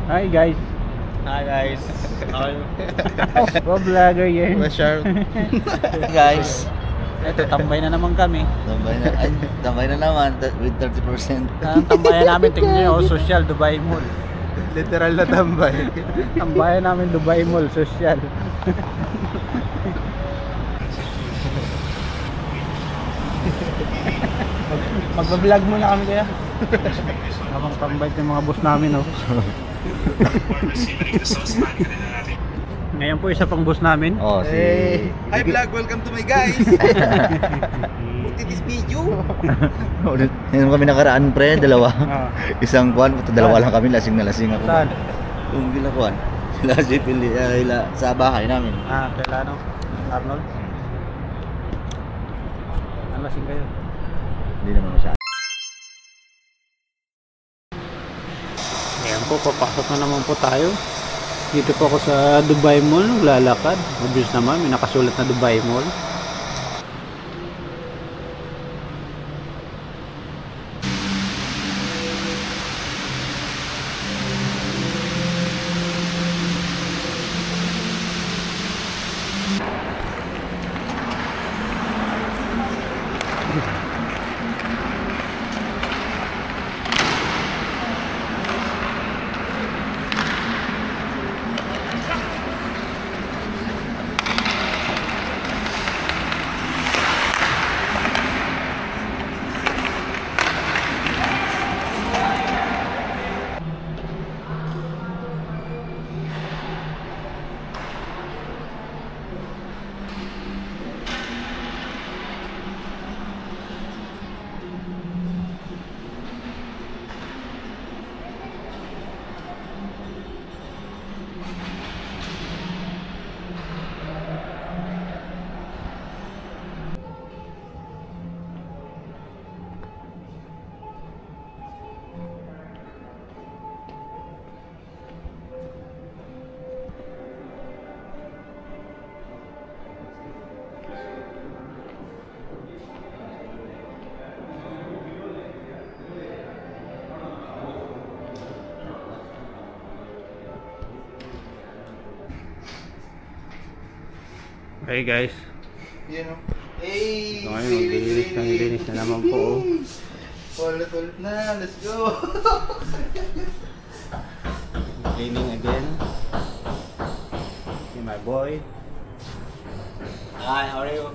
Hi guys. Hi guys. How are you? Vlogger yan. Hey guys. Ito, tambay na naman kami. Tambay na naman with 30%. Ang tambayan namin, tingnan nyo, social, Dubai Mall. Literal na tambay. Tambayan namin, Dubai Mall, social. Magbablog muna kami kaya. Habang tambay yung mga boss namin, oh. Ngayon po isa pang boss namin. Oh, si... Hey. Hi vlog, welcome to my guys. Put this video. Ngayon kami nakaraan pre, dalawa. Ah. Isang kuwan, dalawa lang kami, lasing na lasing ako. Saan? Yung ginakuan. Sila si Pili, sa bahay namin. Ah, kailan ano? Arnold? Ang lasing kayo? Hindi naman masyado. Ayan po, papasok na naman po tayo. Dito po ako sa Dubai Mall, naglalakad. Obvious naman, may nakasulat na Dubai Mall. Hey guys. Yan o. Hey. So ngayon, maglinis na naman po. Ulit na, let's go. Cleaning again. See my boy. Hi, how are you?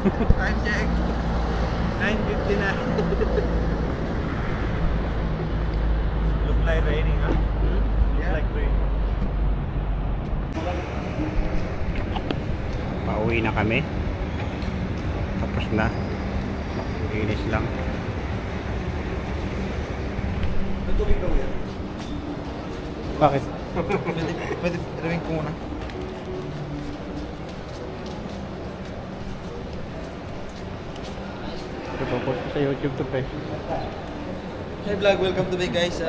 Time check. 9:59. Look like raining, huh? Look like rain. Pauwi na kami. Tapos na. Linis lang. Natubig ka ulit. Bakit? Pwede rin ko muna. Ito po post ko sa YouTube to pre. Hey vlog, welcome to my guys.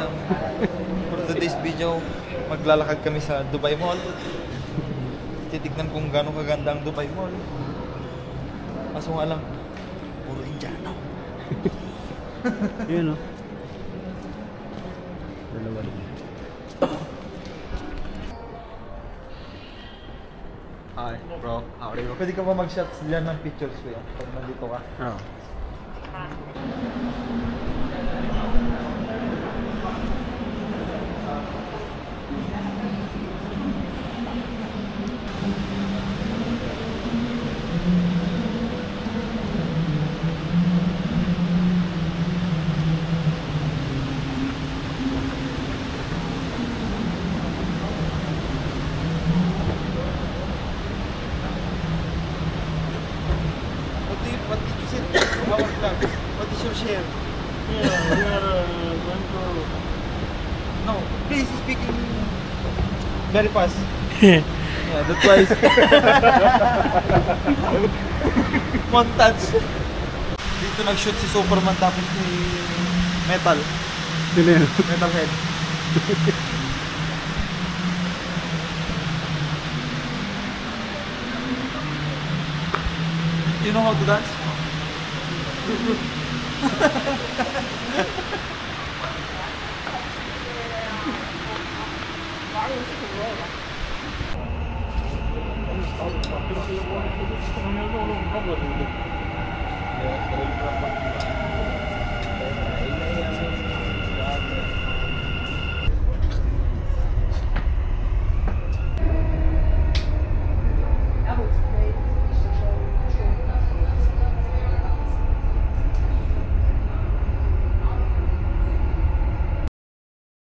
For today's video, maglalakad kami sa Dubai Mall. Titignan kung gaano kaganda ang Dubai Mall. Kaso nga lang, puro Indiano. Yun o. Dalawa lang. Hi bro, how are you? Pwede ka ba mag-shots dyan ng pictures ko yan pag nandito ka? Oh. share. Yeah, we are going to. No, please speaking very fast. Yeah, that's why. Montage. Dito nag-shoot si Superman tapos ni Metal. Sino yun? Metalhead. You know how to dance?